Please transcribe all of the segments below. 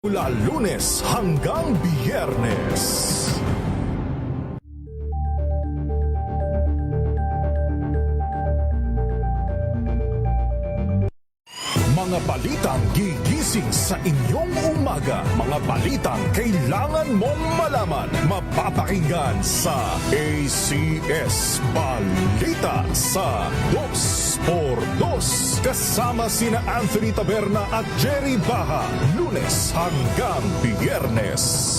Mula Lunes hanggang Biyernes. Mga balitang gigising sa inyong umaga. Mga balitang kailangan mong malaman. Mapapakinggan sa ACS Balita sa 2x2. Kasama sina Anthony Taberna at Jerry Baha. Lunes hanggang Biyernes.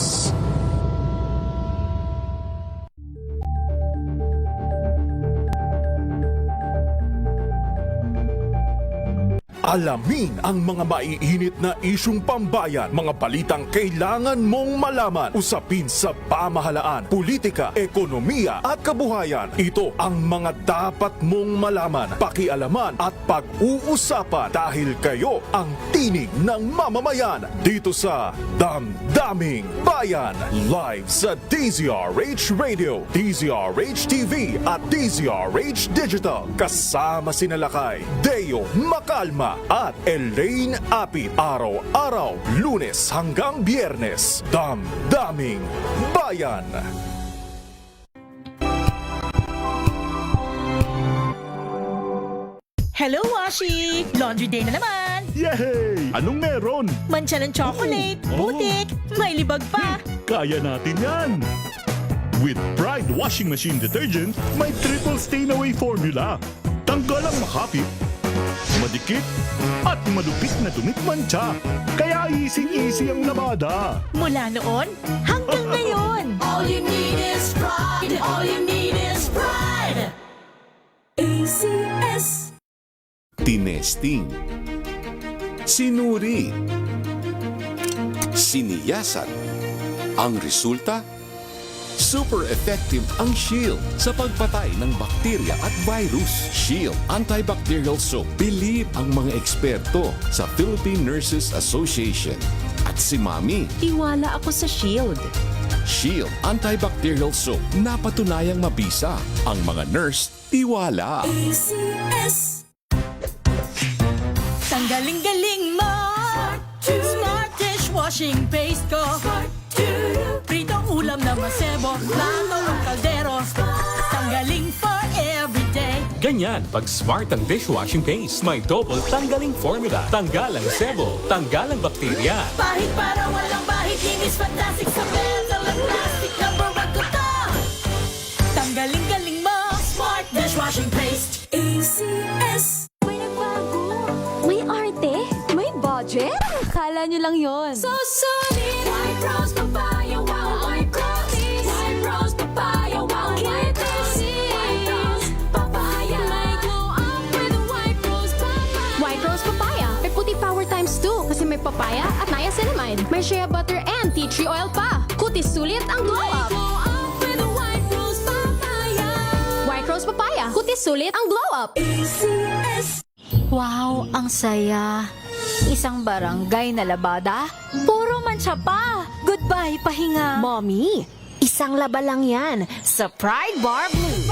Alamin ang mga maiinit na isyung pambayan, mga balitang kailangan mong malaman, usapin sa pamahalaan, politika, ekonomiya at kabuhayan. Ito ang mga dapat mong malaman, pakialaman at pag-uusapan dahil kayo ang tinig ng mamamayan dito sa Damdaming Bayan. Live sa DZRH Radio, DZRH TV at DZRH Digital. Kasama sina Lakay, Deo Macalma at Elaine Apit. Araw-araw, Lunes hanggang Biyernes. Damdaming Bayan. Hello, Washi! Laundry day na naman! Yay! Anong meron? Mancha ng chocolate, Oh. putik, may libag pa! Kaya natin yan! With Pride Washing Machine Detergent, may triple stain-away formula. Tanggal ang makapit, madikit, at malupit na dumit mancha. Kaya easy-easy ang labada. Mula noon hanggang ngayon! All you need is pride. All you need is pride. ACS. Tinesting, sinuri, siniyasan. Ang resulta? Super effective ang Shield sa pagpatay ng bakterya at virus. Shield Antibacterial Soap. Believe ang mga eksperto sa Philippine Nurses Association. At si Mami, Tiwala ako sa Shield. Shield Antibacterial Soap. Napatunayang mabisa. Ang mga nurse, tiwala. ACS. Tanggaling-galing mo! Smart dishwashing paste ko! Pritong ulam na masebo, plato ng kaldero. Tanggaling for everyday. Ganyan, pag smart ang dishwashing paste, may double tanggaling formula. Tanggal ang sebo, tanggal ang bakterya. Bahid para walang bahid. Linis fantastic sa metal at plastic. Number one ko to. Tanggaling-galing mo! Smart dishwashing paste. ACS. May nagbago. May arte. May budget. Akala nyo lang yon. So solid. White rose papaya. Wow, white rose. White rose papaya. Wow, white rose. White rose papaya. May glow up with a white rose papaya. White rose papaya. May puti power times 2 kasi may papaya at niacinamide. May shea butter and tea tree oil pa. Kutis sulit ang glow up. Glow up with a white rose papaya. White rose papaya. Kutis sulit ang glow up. ACS. Wow, ang saya. Isang barangay na labada, puro mancha pa. Goodbye, pahinga. Mommy, isang laba lang yan sa Pride Bar Blue.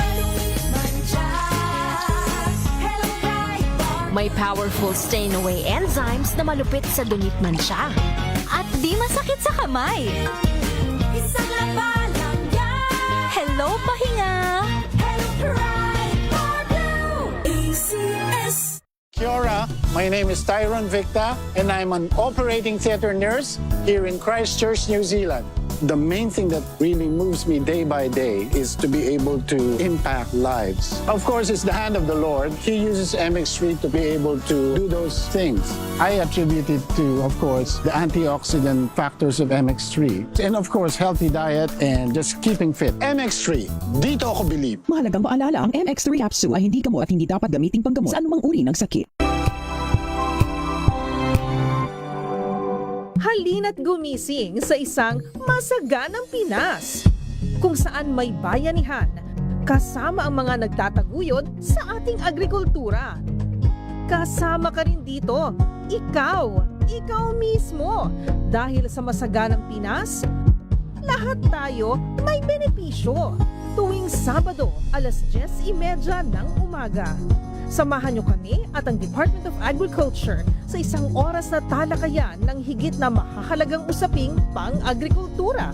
May powerful stain-away enzymes na malupit sa dunit mansya. At di masakit sa kamay. Isang laba lang yan. Hello, pahinga. Hello, Pride Bar Blue. ACS. Kia ora, my name is Tyron Victa and I'm an operating theatre nurse here in Christchurch, New Zealand. The main thing that really moves me day by day is to be able to impact lives. Of course, it's the hand of the Lord. He uses MX3 to be able to do those things. I attribute it to, of course, the antioxidant factors of MX3. And of course, healthy diet and just keeping fit. MX3, dito ako believe. Mahalagang paalala, ang MX3 capsule ay hindi gamot at hindi dapat gamiting panggamot sa anumang uri ng sakit. Halina't gumising sa isang masaganang Pinas, kung saan may bayanihan, kasama ang mga nagtataguyod sa ating agrikultura. Kasama ka rin dito, ikaw mismo, dahil sa masaganang Pinas, lahat tayo may benepisyo. Tuwing Sabado, alas 10:30 ng umaga. Samahan niyo kami at ang Department of Agriculture sa isang oras na talakayan ng higit na mahahalagang usaping pang-agrikultura.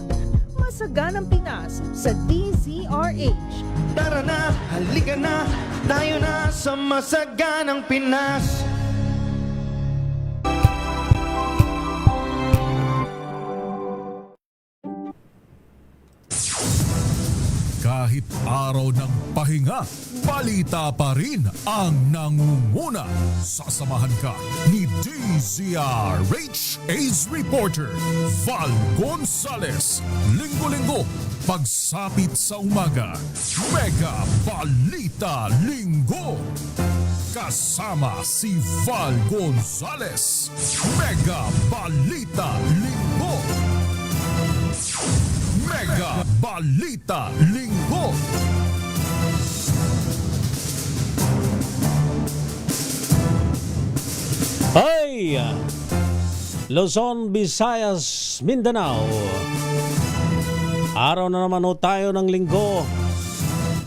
Masaganang Pinas sa DZRH. Tara na, halika na, tayo na sa masaganang Pinas. Kahit araw ng pahinga, balita pa rin ang nangunguna. Sasamahan ka ni DZRH Ace Reporter Val Gonzales. Linggo-linggo, pagsapit sa umaga, Mega Balita Linggo. Kasama si Val Gonzales. Mega Balita Linggo. Mega Balita Linggo. Hey! Luzon, Visayas, Mindanao. Araw na naman ho tayo ng linggo.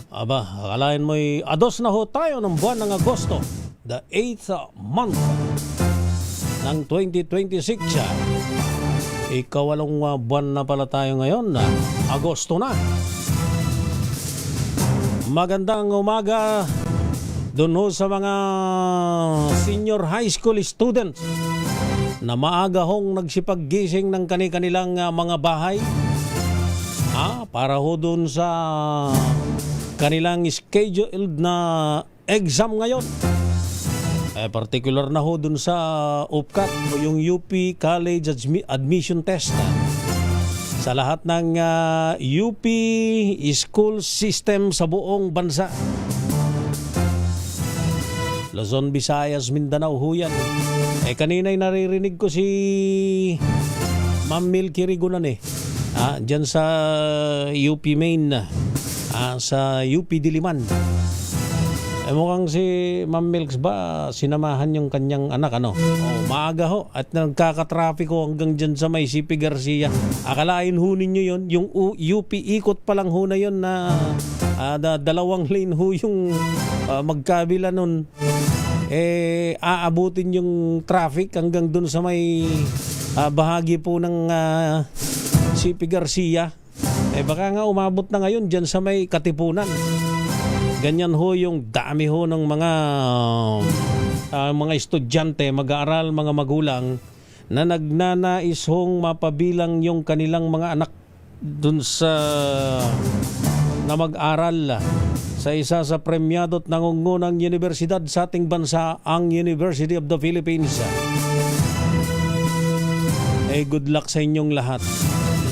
Aba, akalain mo'y ados na ho tayo ng buwan ng Agosto. The 8th month ng 2026. Ikawalong buwan na pala tayo ngayon, Agosto na. Magandang umaga doon ho sa mga senior high school students na maaga hong nagsipaggising ng kanilang mga bahay para ho doon sa kanilang scheduled na exam ngayon. Particular na ho dun sa UPCAT o yung UP College Admission Test sa lahat ng UP school system sa buong bansa. Luzon, Visayas, Mindanao ho yan. Kanina'y naririnig ko si Ma'am Milky Rigunan dyan sa UP Main, sa UP Diliman. Mukhang si Ma'am Milks ba sinamahan yung kanyang anak maaga ho at nagkakatrapiko hanggang dyan sa may CP Garcia. Akalain ho ninyo yun, yung UP ikot pa lang ho na yun na dalawang lane ho yung magkabila nun. Aabutin yung traffic hanggang dun sa may bahagi po ng CP Garcia. Baka nga umabot na ngayon dyan sa may Katipunan. Ganyan ho yung dami ho ng mga estudyante, mag-aaral, mga magulang na nagnanais hong mapabilang yung kanilang mga anak dun sa na mag-aral sa isa sa premyado at nangungunang universidad sa ating bansa, ang University of the Philippines. Good luck sa inyong lahat.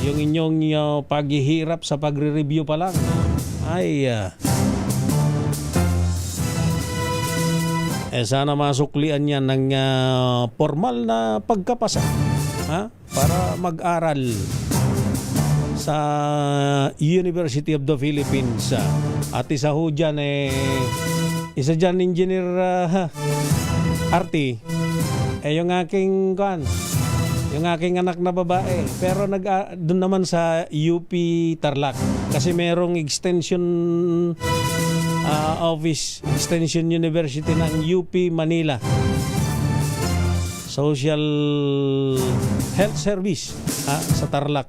Yung inyong paghihirap sa pagre-review pa lang sana masuklian yan ng formal na pagkapasa para mag-aral sa University of the Philippines. At isa ho dyan isa dyan engineer Artie yung aking yung aking anak na babae, pero doon naman sa UP Tarlac kasi merong extension office, Extension University ng UP Manila, Social Health Service sa Tarlac,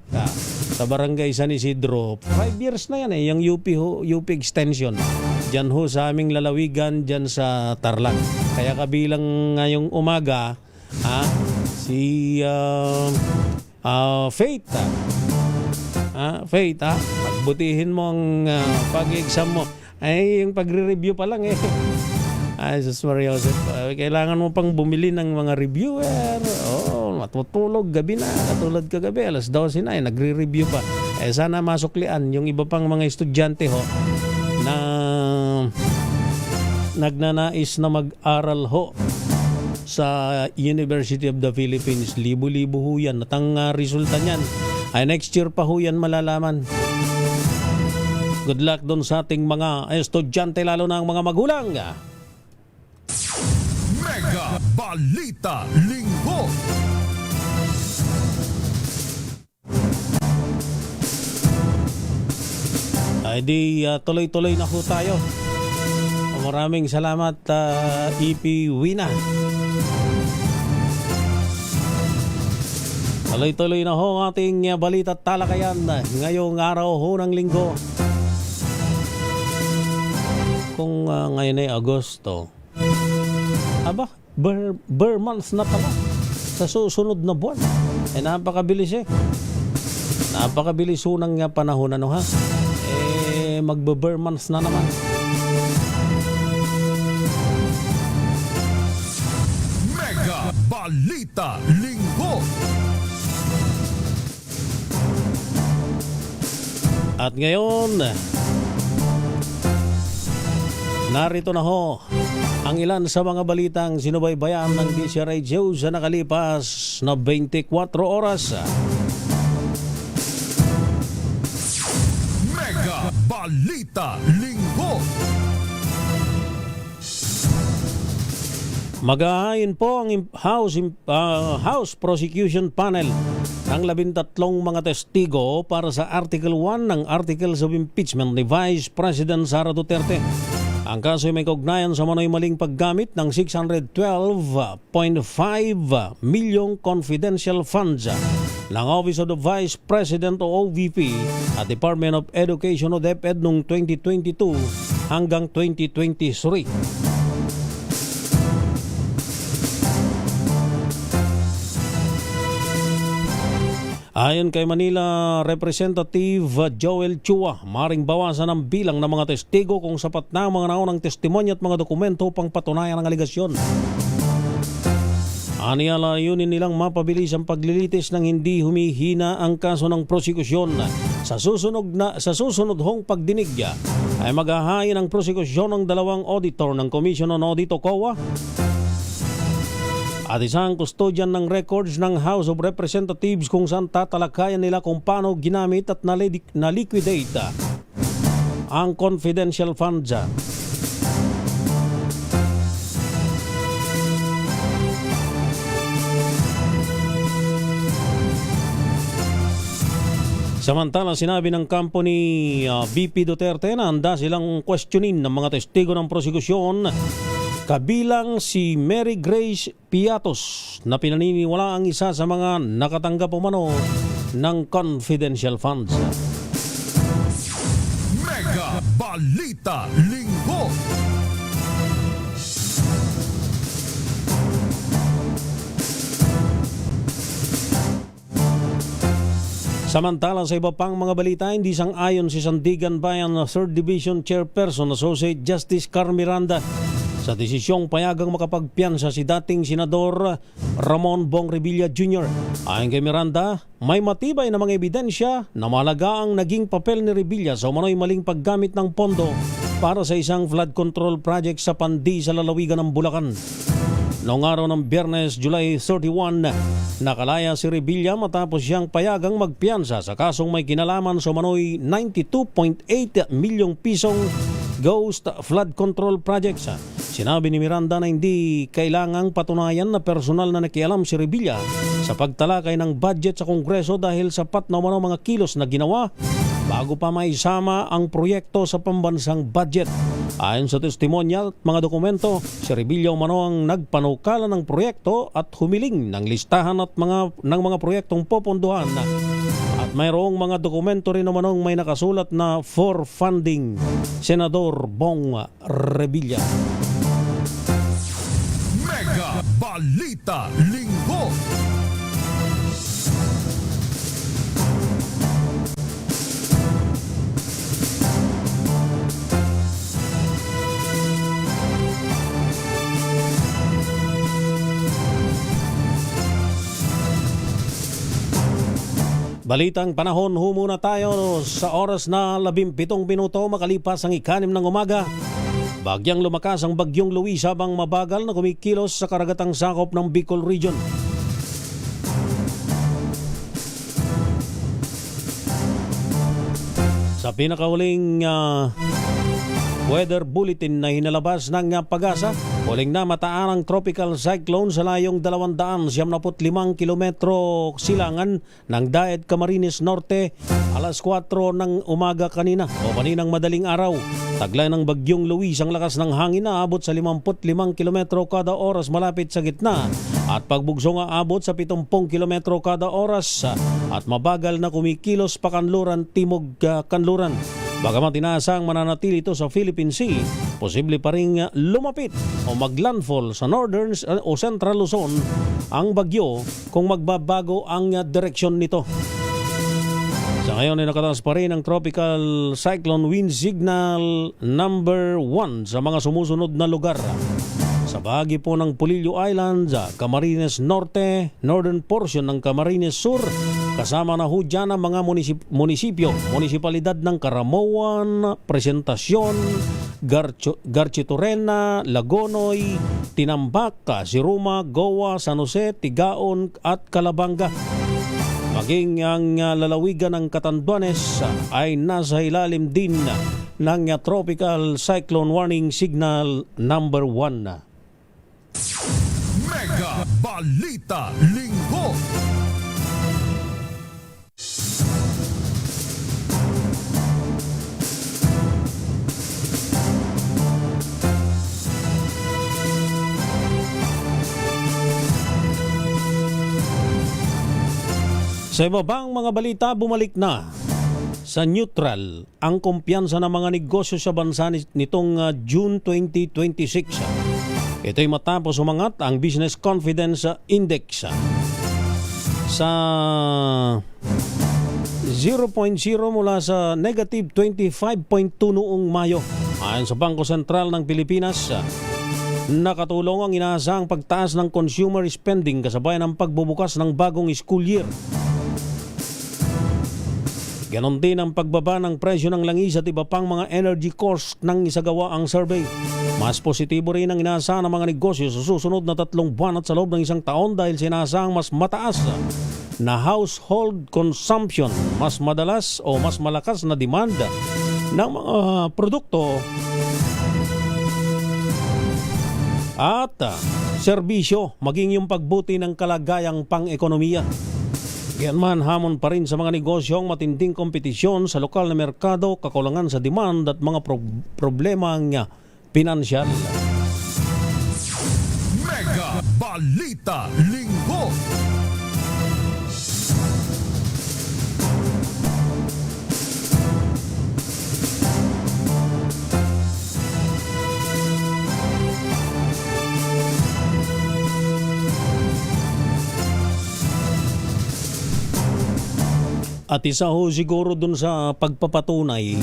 sa Barangay San Isidro. 5 years na yan yung UP Extension dyan ho sa aming lalawigan dyan sa Tarlac. Kaya kabilang ngayong umaga si Faith pagbutihin mo ang pag-exam mo. Yung pagre-review pa lang Jesus Maria Joseph, kailangan mo pang bumili ng mga reviewer. Matutulog gabi na, katulad kagabi alas 12 na nagre-review pa. Sana masuklian yung iba pang mga estudyante ho na nagnanais na mag-aral ho sa University of the Philippines. Libo-libo ho yan. At ang resulta niyan next year pa ho yan malalaman. Good luck doon sa ating mga estudyante, lalo na ang mga magulang. Mega Balita Linggo. Tuloy-tuloy na ho tayo. Maraming salamat, EP Wina. Tuloy-tuloy na ho ang ating balita at talakayan ngayong araw ho ng linggo. Kung ngayon ay Agosto, Burr months na pala sa susunod na buwan. Napakabilis Napakabilis ho ng panahon, ano ha? Magbe-Burr months na naman. Mega Balita Linggo. At ngayon, narito na ho ang ilan sa mga balitang sinubaybayan ng DCRadio sa nakalipas na 24 oras. Mega Balita Linggo. Mag-aayon po ang House Prosecution Panel ng 13 mga testigo para sa Article 1 ng Articles of Impeachment ni Vice President Sara Duterte. Ang kaso ay may kaugnayan sa manoy maling paggamit ng 612.5 milyong confidential funds ng Office of the Vice President o OVP at Department of Education o DepEd noong 2022 hanggang 2023. Ayon kay Manila Representative Joel Chua, maring bawasan ang bilang ng mga testigo kung sapat na ang mga naunang testimonya at mga dokumento upang patunayan ang aligasyon. Aniya layunin nilang mapabilis ang paglilitis ng hindi humihina ang kaso ng prosekusyon. Sa susunod hong pagdinig ay maghahain ang prosekusyon ng dalawang auditor ng Commission on Audit o COA at isang custodian ng records ng House of Representatives kung saan tatalakayan nila kung paano ginamit at na-liquidate ang confidential funds. Samantala, sinabi ng kampo ni VP Duterte na handa silang questionin ng mga testigo ng prosekusyon, kabilang si Mary Grace Piatos na pinaniniwala ang isa sa mga nakatanggap umano ng confidential funds. Mega Balita Linggo. Samantala, sa iba pang mga balita, hindi sang-ayon si Sandigan Bayan 3rd Division Chairperson Associate Justice Carl Miranda sa desisyong payagang makapagpiyansa si dating Senador Ramon Bong Revilla Jr. Ayon kay Miranda, may matibay na mga ebidensya na malaga ang naging papel ni Revilla sa umano'y maling paggamit ng pondo para sa isang flood control project sa Pandi sa lalawigan ng Bulacan. Noong araw ng Biyernes, July 31, nakalaya si Revilla matapos siyang payagang magpiyansa sa kasong may kinalaman sa umano'y 92.8 milyong pisong ghost flood control projects. Sinabi ni Miranda na hindi kailangang patunayan na personal na nakialam si Revilla sa pagtalakay ng budget sa Kongreso dahil sapat na umano mga kilos na ginawa bago pa maisama ang proyekto sa pambansang budget. Ayon sa testimonya at mga dokumento, si Revilla umano ang nagpanukala ng proyekto at humiling ng listahan at mga proyektong popondohan. At mayroong mga dokumento rin naman may nakasulat na for funding Senador Bong Revilla. Mega Balita Linggo. Balitang panahon, humuna tayo sa oras na 17 minuto makalipas ang 6 ng umaga. Bagyang lumakas ang bagyong Luis habang mabagal na kumikilos sa karagatang sakop ng Bicol Region. Sa pinakahuling weather bulletin na hinalabas ng PAGASA, huling na mataan ang tropical cyclone sa layong 275 kilometro silangan ng Daet Camarines Norte, Alas 4 ng umaga kaninang madaling araw, taglay ng bagyong Luis ang lakas ng hangin na abot sa 55 kilometro kada oras malapit sa gitna at pagbugso nga abot sa 70 kilometro kada oras at mabagal na kumikilos pa kanluran timog kanluran. Bagamat inaasang mananatili ito sa Philippine Sea, posible pa rin lumapit o maglandfall sa northern o central Luzon ang bagyo kung magbabago ang direksyon nito. Sa ngayon ay nakataas pa rin ang tropical cyclone wind signal number 1 sa mga sumusunod na lugar. Sa bahagi po ng Polillo Islands, Camarines Norte, northern portion ng Camarines Sur, kasama na ho dyan ang mga munisipalidad ng Caramoan, Presentacion, Garchitorena, Lagonoy, Tinambac, Siruma, Goa, San Jose, Tigaon at Calabanga. Maging ang lalawigan ng Catanduanes ay nasa ilalim din ng tropical cyclone warning signal number 1. Mega Balita Linggo. Sa iba bang mga balita, bumalik na sa neutral ang kumpiyansa ng mga negosyo sa bansa nitong June 2026. Ito'y matapos umangat ang Business Confidence Index sa 0.0 mula sa negative 25.2 noong Mayo. Ayon sa Bangko Sentral ng Pilipinas, nakatulong ang inaasahang pagtaas ng consumer spending kasabay ng pagbubukas ng bagong school year. Ganon din ang pagbaba ng presyo ng langis at iba pang mga energy cost nang isagawa ang survey. Mas positibo rin ang inaasahan ng mga negosyo sa susunod na 3 buwan at sa loob ng 1 taon dahil sinasahang mas mataas na household consumption, mas madalas o mas malakas na demand ng mga produkto at serbisyo, maging yung pagbuti ng kalagayang pang-ekonomiya. Yan man, hamon pa rin sa mga negosyo ang matinding kompetisyon sa lokal na merkado, kakulangan sa demand at mga problemang pinansyal. Mega Balita Linggo. At isa ho siguro dun sa pagpapatunay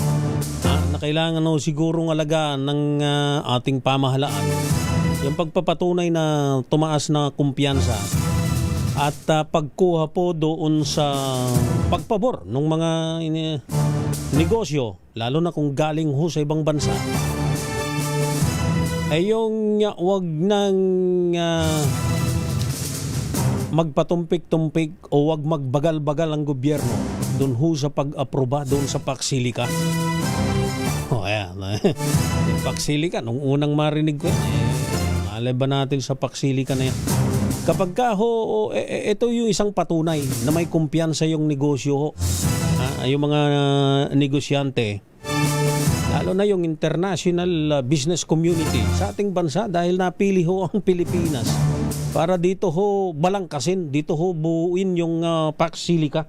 na kailangan ho siguro alagaan ng ating pamahalaan. Yung pagpapatunay na tumaas na kumpiyansa at pagkuha po doon sa pagpabor ng mga negosyo, lalo na kung galing ho sa ibang bansa. Ay yung wag nang magpatumpik-tumpik o wag magbagal-bagal ang gobyerno doon ho sa pag-aproba doon sa Paksilika. Ayan. Paksilika, nung unang marinig ko yan, malay ba natin sa Paksilika na yan? Kapag ka ho, ito yung isang patunay na may kumpiyansa yung negosyo ho. Yung mga negosyante, lalo na yung international business community sa ating bansa dahil napili ho ang Pilipinas para dito ho balangkasin, dito ho buuin yung Paksilika.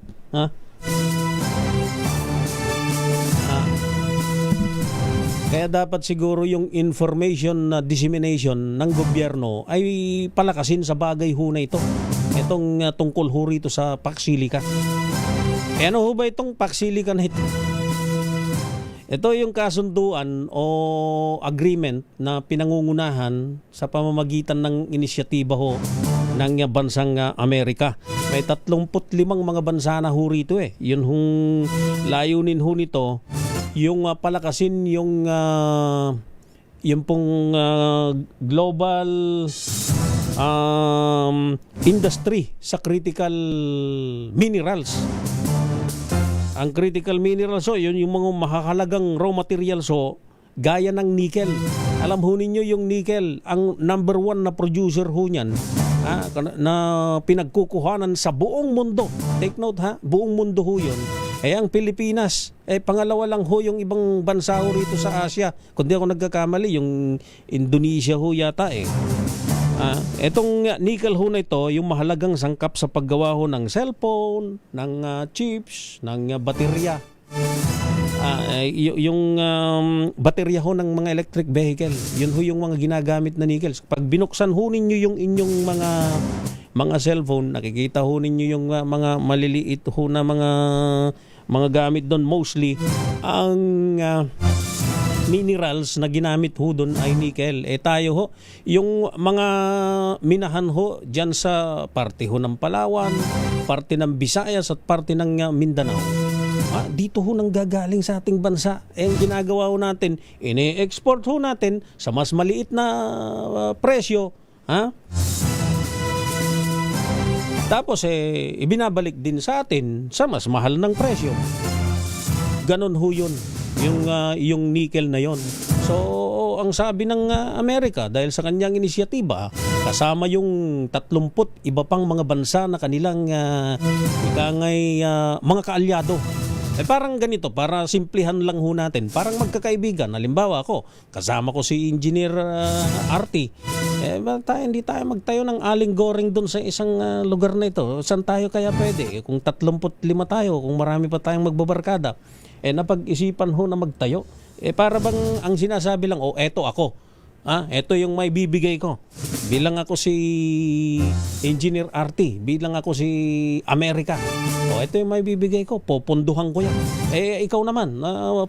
Kaya dapat siguro yung information dissemination ng gobyerno ay palakasin sa bagay ho na ito. Itong tungkol ho rito sa Paksilika. Ano ho ba itong Paksilika na ito? Ito yung kasunduan o agreement na pinangungunahan sa pamamagitan ng inisyatiba ho ng bansang Amerika. May 35 mga bansa na ho rito eh. Yun hong layunin ho nito, yung palakasin yung pong global industry sa critical minerals. Ang critical minerals yun yung mga mahahalagang raw materials gaya ng nickel. Alam ho ninyo yung nickel, ang number 1 na producer ho niyan na pinagkukuhanan sa buong mundo. Take note buong mundo ho yun. Ang Pilipinas, pangalawa lang ho yung ibang bansa ho rito sa Asia. Kung di ako nagkakamali, yung Indonesia ho yata Etong nickel ho na ito, yung mahalagang sangkap sa paggawa ho ng cellphone, ng chips, ng baterya. Yung baterya ho ng mga electric vehicle, yun ho yung mga ginagamit na nickels. Pag binuksan ho ninyo yung inyong mga cellphone, nakikita ho ninyo yung mga maliliit ho na mga gamit doon. Mostly ang minerals na ginamit ho doon ay nickel. Tayo ho, yung mga minahan ho dyan sa parte ho ng Palawan, parte ng Visayas at parte ng Mindanao, dito ho nang gagaling sa ating bansa. Ang ginagawa ho natin, ini-export ho natin sa mas maliit na presyo. Tapos ibinabalik din sa atin sa mas mahal ng presyo. Ganon ho yun. Yung nickel na yon. So, ang sabi ng Amerika, dahil sa kanyang inisyatiba, kasama yung 30 iba pang mga bansa na kanilang mga kaalyado. Parang ganito, para simplihan lang ho natin, parang magkakaibigan. Halimbawa ako, kasama ko si Engineer RT. Hindi tayo magtayo ng aling goring doon sa isang lugar na ito. Saan tayo kaya pwede? Kung 35 tayo, kung marami pa tayong magbabarkada, napag-isipan ho na magtayo. Para bang ang sinasabi lang, eto ako. Eto yung may bibigay ko. Bilang ako si Engineer RT, bilang ako si Amerika. Eto yung may bibigay ko, poponduhan ko yan. Ikaw naman,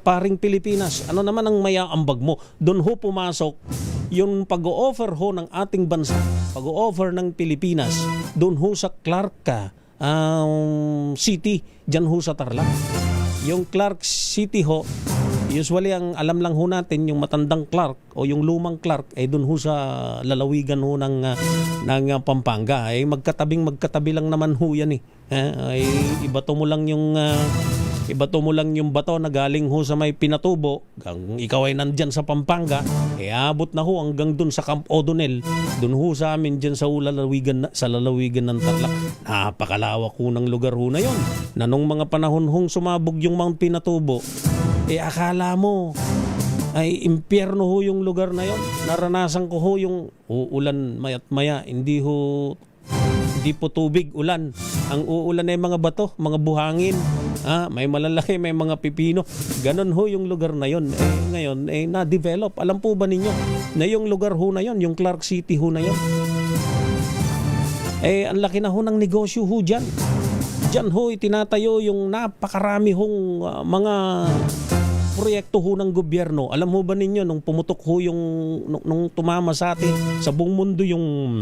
paring Pilipinas, ano naman ang mayaambag mo? Doon ho pumasok yung pag-o-offer ho ng ating bansa, pag-o-offer ng Pilipinas, doon ho sa Clark City, dyan ho sa Tarlac. Yung Clark City ho, usually ang alam lang ho natin yung matandang Clark o yung lumang Clark doon ho sa lalawigan ho ng Pampanga. Magkatabi lang naman ho yan ibato mo lang yung bato na galing ho sa may Pinatubo. Kung ikaw ay nandyan sa Pampanga, abot na ho hanggang dun sa Camp O'Donnell. Dun ho sa amin dyan sa lalawigan ng Tarlac. Napakalawak ho ng lugar ho na yon. Na nung mga panahon hong sumabog yung Mount Pinatubo, akala mo ay impyerno ho yung lugar na yon. Naranasan ko ho yung uulan maya't maya, hindi po tubig, ulan. Ang uulan ay mga bato, mga buhangin. May malalaki, may mga pipino. Ganon ho yung lugar na yon. Ngayon, na-develop. Alam po ba ninyo na yung lugar ho na yon, yung Clark City ho na yon, ang laki na ho ng negosyo ho dyan. Dyan ho itinatayo yung napakarami hong mga proyekto ho ng gobyerno. Alam ho ba ninyo, nung pumutok ho nung tumama sa atin, sa buong mundo yung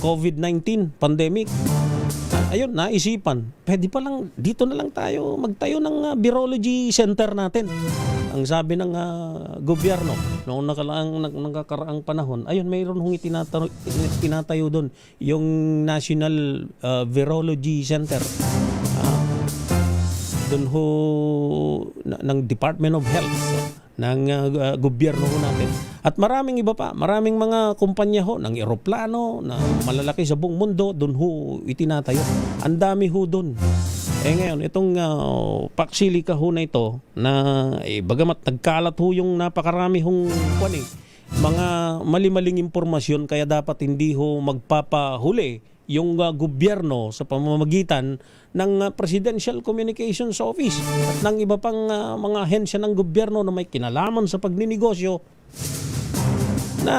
COVID-19 pandemic, naisipan, pwede pa lang, dito na lang tayo magtayo ng virology center natin. Ang sabi ng gobyerno, noong nakakaraang panahon, mayroon hong itinatayo doon, yung National Virology Center. Doon ho ng Department of Health ng gobyerno ho natin. At maraming iba pa, maraming mga kumpanya ho ng eroplano na malalaki sa buong mundo, doon ho itinatayo. Ang dami ho doon. Ngayon, itong Paksilica ho na ito, na bagamat nagkalat ho yung napakarami hong mga mali-maling impormasyon, kaya dapat hindi ho magpapahuli yung gobyerno sa pamamagitan ng Presidential Communications Office at ng iba pang mga ahensya ng gobyerno na may kinalaman sa pagninegosyo, na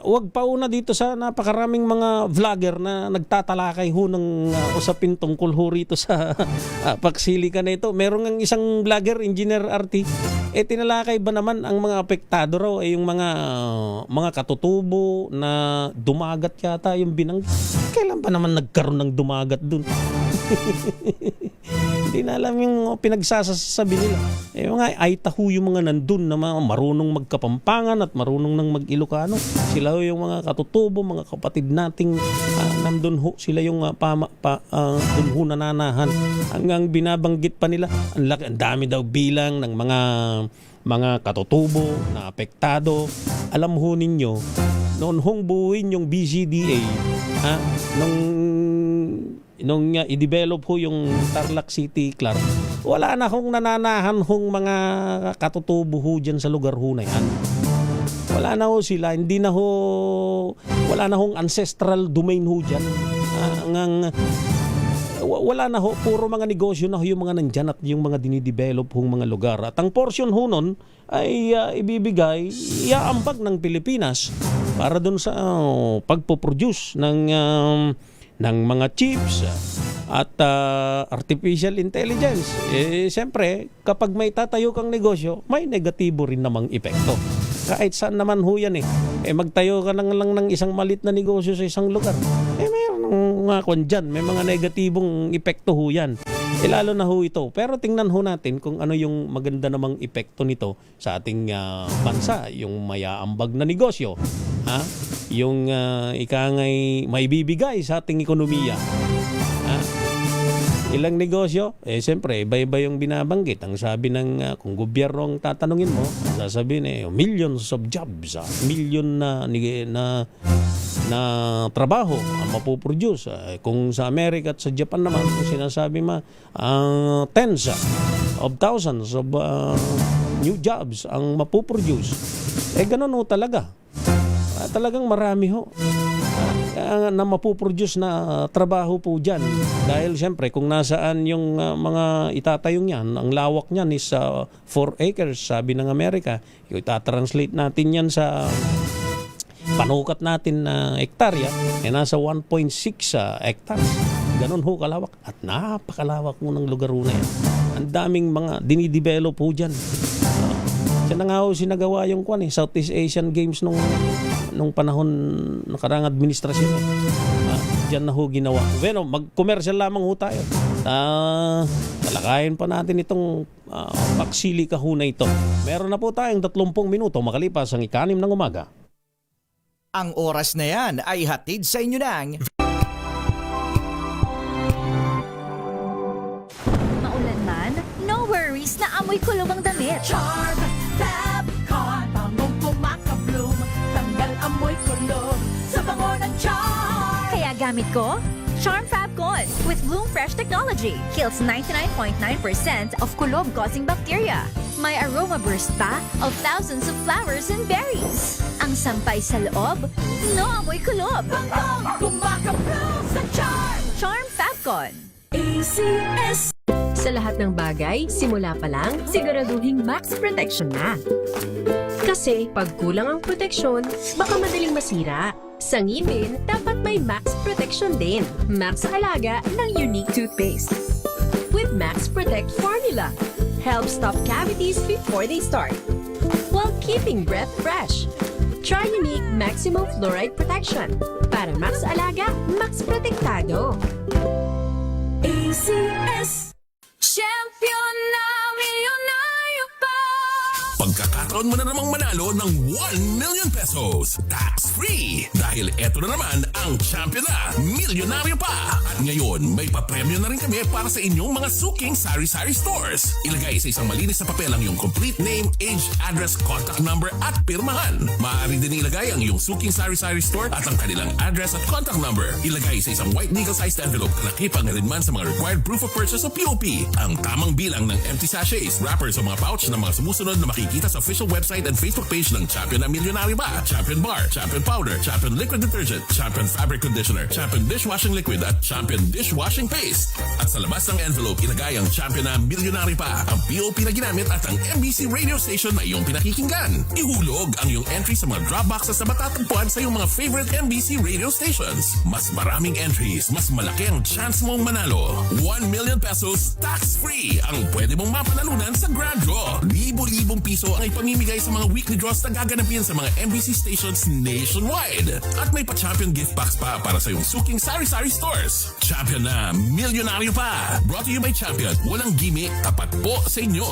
wag pa una dito sa napakaraming mga vlogger na nagtatalakay ho ng usapin tungkol ho rito sa Paksilica na ito. Meron ng isang vlogger, Engineer RT, tinalakay ba naman ang mga apektado raw yung mga katutubo na dumagat yata yung binang. Kailan pa naman nagkaroon ng dumagat dun? Hindi na alam yung pinagsasabi nila. Mga Aitahu yung mga nandun na mga marunong magkapampangan at marunong nang mag-Ilocano. Sila yung mga katutubo, mga kapatid nating nandun ho. Sila yung dun ho nananahan. Hanggang binabanggit pa nila, ang dami daw bilang ng mga katutubo na apektado. Alam ho ninyo, noon hong buuin yung BCDA, nung nung i-develop ho yung Tarlac City Clark, wala na hong nananahan hong mga katutubo ho dyan sa lugar ho na yan. Wala na ho sila, wala na hong ancestral domain ho dyan. Wala na ho, puro mga negosyo na ho yung mga nandyan at yung mga dinidevelop hong mga lugar. At ang portion ho nun ay ibibigay, iaambag ng Pilipinas para dun sa pagpoproduce ng mga chips at artificial intelligence. Siyempre, kapag may tatayo kang negosyo, may negatibo rin namang epekto. Kahit saan naman ho yan magtayo ka lang ng isang malit na negosyo sa isang lugar. Mayroon mga dyan, may mga negatibong epekto ho yan. Lalo na ho ito. Pero tingnan ho natin kung ano yung maganda namang epekto nito sa ating bansa. Yung mayaambag na negosyo. Yung ikangay may bibigay sa ating ekonomiya. Ilang negosyo? Siyempre, iba-iba yung binabanggit. Ang sabi ng, kung gobyerno ang tatanungin mo, sasabihin millions of jobs, million na trabaho ang mapuproduce. Kung sa Amerika at sa Japan naman, kung sinasabi tens of thousands of new jobs ang mapuproduce. Ganun ho talaga. Talagang marami ho na mapuproduce na trabaho po dyan. Dahil siyempre kung nasaan yung mga itatayong yan, ang lawak niyan is 4 acres, sabi ng Amerika. Itatranslate natin yan sa panukat natin na hektarya, nasa 1.6 hectares. Ganun ho kalawak. At napakalawak mo ng lugar ho na yan. Ang daming mga dinidevelop ho dyan. Siya na nga ho sinagawa yung Southeast Asian Games nung panahon ng karang administrasyon. Diyan na ho ginawa. Bueno, mag-commercial lamang ho tayo. Talakayin pa natin itong paksilika ho na ito. Meron na po tayong 30 minuto makalipas ang 6 ng umaga. Ang oras na yan ay hatid sa inyo ng Maulan man, no worries na amoy kulog ang damit. Charm Fabcon, bangong kumakabloom, tanggal amoy kulog sa bango ng charm. Kaya gamit ko, Charm Fabcon with Bloom Fresh Technology. Kills 99.9% of kulog-causing bacteria. May aroma burst pa of thousands of flowers and berries. Ang sampay sa loob, no amoy kulob. Bangong kumakabloom sa charm. Charm Fabcon. ACS. Sa lahat ng bagay, simula pa lang, siguraduhing max protection na. Kasi pag kulang ang proteksyon, baka madaling masira. Sa ngipin, dapat may max protection din. Max Alaga ng Unique Toothpaste. With Max Protect Formula. Help stop cavities before they start. While keeping breath fresh. Try Unique Maximum Fluoride Protection. Para Max Alaga, Max Protektado. ACS. Champion na milyonaryo pa. Pagkakataon mo na namang manalo ng 1 million pesos tax-free. Dahil eto na naman ang champion na milyonaryo pa. At ngayon, may papremyo na rin kami para sa inyong mga suking sari-sari stores. Ilagay sa isang malinis na papel ang iyong complete name, age, address, contact number at pirmahan. Maaari din ilagay ang iyong suking sari-sari store at ang kanilang address at contact number. Ilagay sa isang white nickel-sized envelope na nakipagnarinman sa mga required proof of purchase o POP. Ang tamang bilang ng empty sachets, wrappers o mga pouch ng mga sumusunod na makikita sa official website and Facebook page ng Champion na Milyonaryo Ba, Champion Bar, Champion Powder, Champion Liquid Detergent, Champion Fabric Conditioner, Champion Dishwashing Liquid at Champion Dishwashing Paste. At sa labas ng envelope, ilagay ang Champion na Milyonaryo Pa, ang POP na ginamit at ang MBC radio station na iyong pinakikinggan. Ihulog ang iyong entry sa mga drop boxes na matatagpuan sa iyong mga favorite MBC radio stations. Mas maraming entries, mas malaki ang chance mong manalo. 1 million pesos tax-free ang pwede mong mapanalunan sa Grand Draw. Libo-libong piso ang ipamimigay sa mga weekly draws na gaganapin sa mga MBC stations nationwide. At may pa-champion gift box pa para sa iyong suking sari-sari stores. Champion na milyonaryo pa. Brought to you by Champion. Walang gimmick, tapat po sa inyo.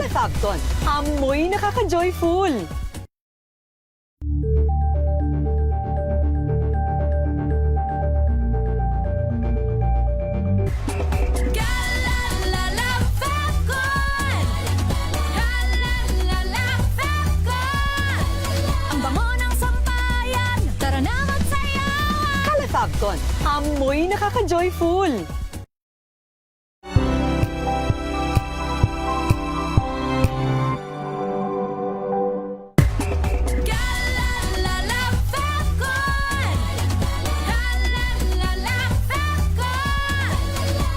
Fabcon, amoy nakaka-joyful! Fabcon, amoy nakaka-joyful.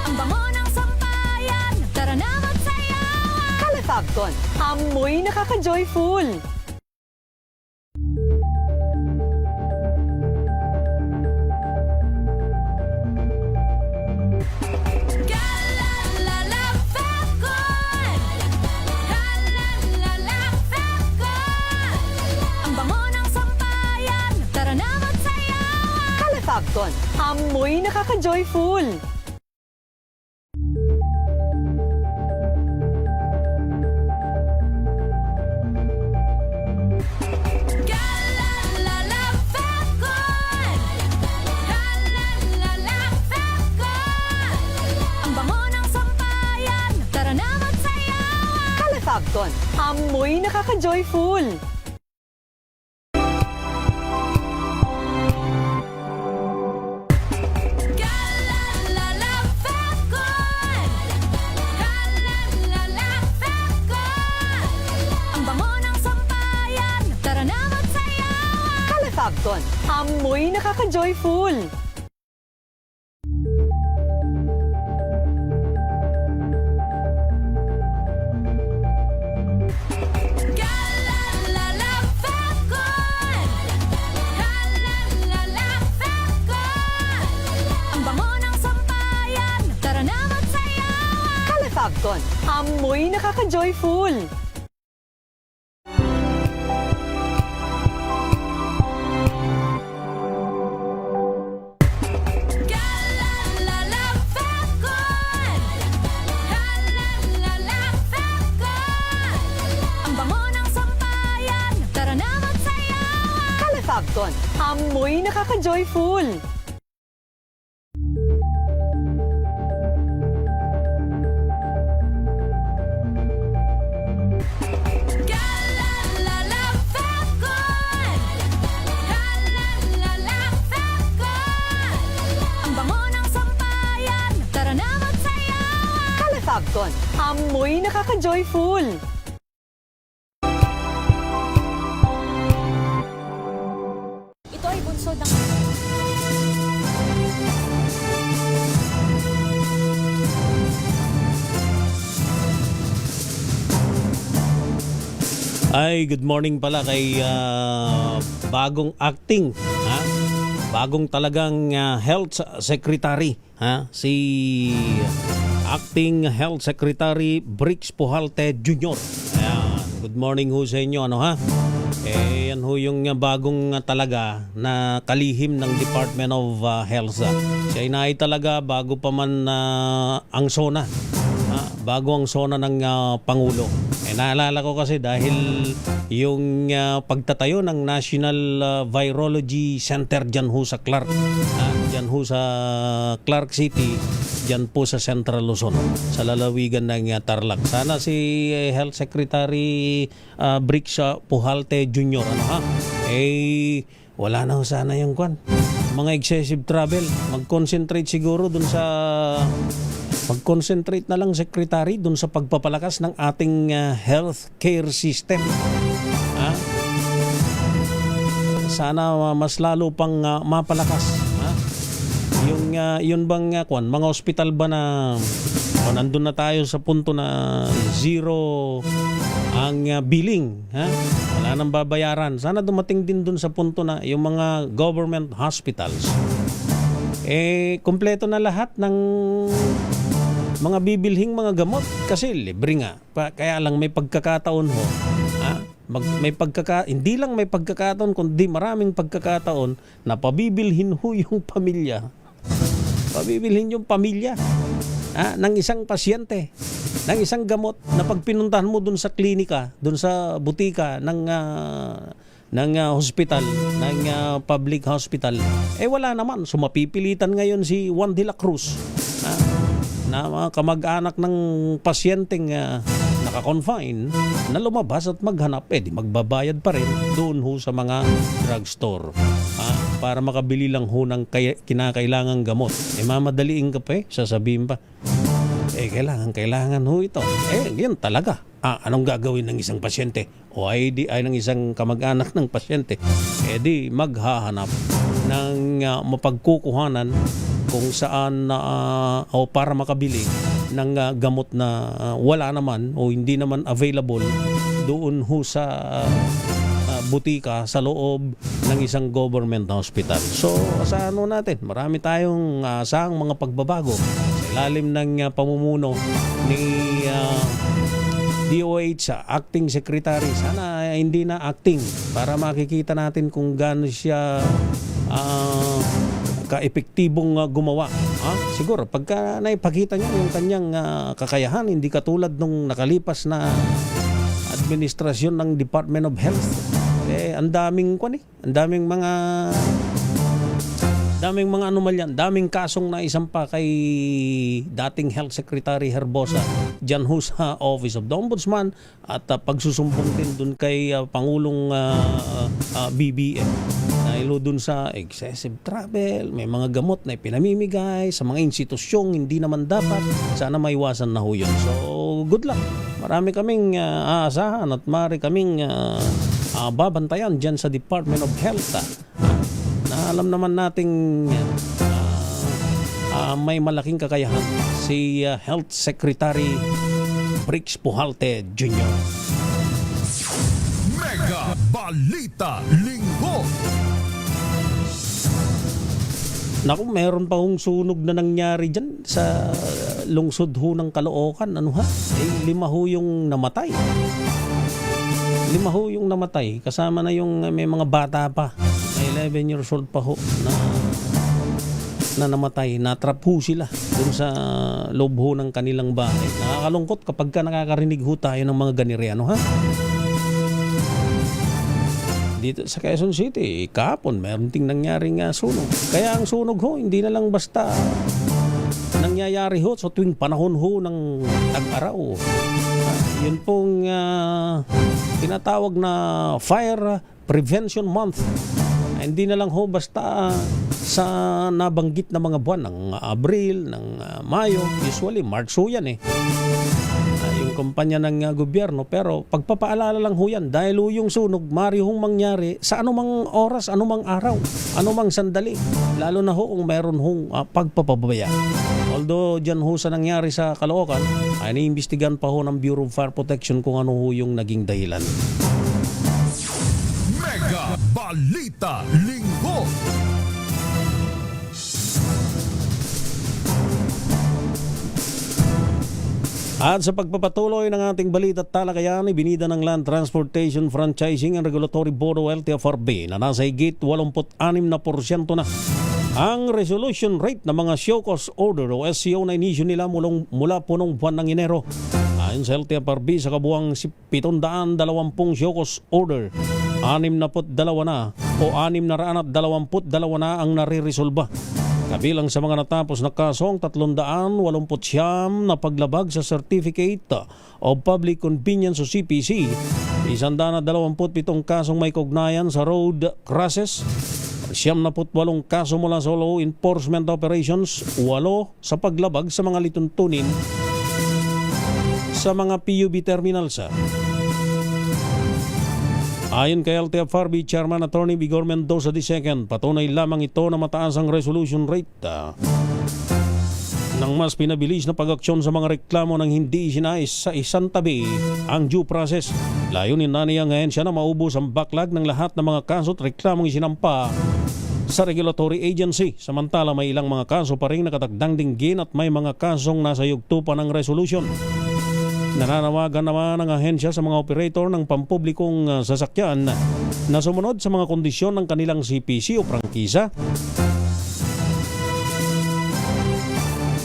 Ang bango ng sampayan, tara na magsayawan. Kala Fabcon, amoy nakaka-joyful. Ang bango ng sampayan, tara na magsayawan. Kala Fabcon, amoy nakaka-joyful. Ang bango ng sampayan, tara na magsayawan. Kala Fabcon, amoy nakaka-joyful. Ang bango ng sampayan, tara na magsayawan. Kala Fabcon, amoy nakaka-joyful. Ang bango ng sampayan, tara na magsayawan. Kala Fabcon, amoy nakaka-joyful. Ang bango ng sampayan, tara na magsayawan. Kala Fabcon, amoy nakaka-joyful. Ang bango ng sampayan, tara na magsayawan. Kala Fabcon, amoy nakaka-joyful. Ito ay bunsod ng... Ay, good morning pala kay bagong acting, ha? Bagong talagang health secretary, ha? Si acting health secretary Brix Pujalte Jr. Ayan. Good morning ho sa inyo, ano ha? Yan ho yung bagong talaga na kalihim ng Department of Health. Siya ay talaga bago pa man ang SONA. Bago ang SONA ng Pangulo. Naalala ko kasi dahil yung pagtatayo ng National Virology Center dyan ho sa Clark. Dyan ho sa Clark City, dyan po sa Central Luzon, sa lalawigan ng Tarlac. Sana si Health Secretary Brix Pujalte Jr. Wala na ho sana yung kwan. Mga excessive travel. Mag-concentrate siguro dun sa... Mag-concentrate na lang, Secretary, dun sa pagpapalakas ng ating healthcare system. Sana mas lalo pang mapalakas. Yun bang mga ospital ba na nandun na tayo sa punto na zero ang billing, wala nang babayaran. Sana dumating din dun sa punto na yung mga government hospitals kompleto na lahat ng mga bibilhing mga gamot kasi libre nga. Kaya lang may pagkakataon ho. Hindi lang may pagkakataon kundi maraming pagkakataon na pabibilhin ho yung pamilya. Pabibilhin yung pamilya ng isang pasyente, ng isang gamot na pag pinuntahan mo dun sa klinika, dun sa butika ng hospital, ng public hospital, wala naman. So mapipilitan ngayon si Juan de la Cruz na mga kamag-anak ng pasyenteng naka-confine na lumabas at maghanap, di magbabayad pa rin doon ho sa mga drugstore. para makabili lang ho ng kinakailangang gamot. Mamadaliin ka pa sasabihin pa. Kailangan ho ito. Yan talaga. Anong gagawin ng isang pasyente? O ay ng isang kamag-anak ng pasyente? Di maghahanap ng mapagkukuhanan kung saan o para makabili ng gamot na wala naman o hindi naman available doon ho sa butika sa loob ng isang government hospital. So sa natin, marami tayong asahang mga pagbabago sa ilalim ng pamumuno ni DOH acting secretary. Sana hindi na acting para makikita natin kung gaano siya ka-epektibong gumawa. Siguro pagka naipakita niya yung kanyang kakayahan, hindi katulad nung nakalipas na administrasyon ng Department of Health. Ang daming mga anomalyan, daming kasong naisampa kay dating Health Secretary Herbosa dyan ho sa Office of the Ombudsman at pagsusumbong din dun kay Pangulong BBM dahil dun sa excessive travel, may mga gamot na pinamimigay sa mga institusyong hindi naman dapat. Sana maiwasan na ho yun. So good luck. Marami kaming aasahan at marami kaming babantayan dyan sa Department of Health. Na alam naman nating may malaking kakayahan si Health Secretary Brix Pujalte Jr. Mega Balita Linggo. Naku, meron pa hong sunog na nangyari dyan sa lungsod ho ng Caloocan. 5 ho yung namatay. 5 ho yung namatay. Kasama na yung may mga bata pa. 11 years old pa ho na namatay. Natrap ho sila dun sa loob ho ng kanilang bahay. Nakakalungkot kapag ka nakakarinig ho tayo ng mga ganire. Dito sa Quezon City, kahapon meron ting nangyaring sunog. Kaya ang sunog ho, hindi na lang basta nangyayari ho sa tuwing panahon ho ng tag-araw. Yun pong tinatawag na Fire Prevention Month. Hindi na lang ho basta sa nabanggit na mga buwan ng Abril, ng Mayo, usually March ho yan yung kumpanya ng gobyerno, pero pagpapaalala lang ho yan dahil ho yung sunog mari hong mangyari sa anumang oras, anumang araw, anumang sandali, lalo na ho kung meron hong pagpapabaya. Although dyan ho sa nangyari sa Caloocan ay iniimbestigan pa ho ng Bureau of Fire Protection kung ano ho yung naging dahilan. Mega Balita Linggo. At sa pagpapatuloy ng ating balita at talakayan, ibinida ng Land Transportation Franchising and Regulatory Board o LTFRB na nasa higit 86% na ang resolution rate ng mga show cause order o SCO na inisyu nila mula punong buwan ng Enero. Ayon sa LTFRB, sa kabuang 720 show cause order, 62 na o 622 na ang nare-resolba. Kabilang sa mga natapos na kasong 389 na paglabag sa Certificate of Public Convenience o CPC, 127 kasong may kaugnayan sa road crashes, 78 kaso mula sa law enforcement operations, 8 sa paglabag sa mga lituntunin sa mga PUB terminals. Ayon kay LTFRB Chairman Attorney Vigor Mendoza II, patunay lamang ito na mataas ang resolution rate ng mas pinabilis na pag-aksyon sa mga reklamo ng hindi isinais sa isang tabi ang due process. Layunin na niyang ahensya na maubos ang backlog ng lahat ng mga kaso at reklamong isinampa sa regulatory agency. Samantala may ilang mga kaso pa rin nakatagdang dinggin at may mga kasong nasa yugto pa ng resolution. Nananawagan naman ang ahensya sa mga operator ng pampublikong sasakyan na sumunod sa mga kondisyon ng kanilang CPC o prangkisa.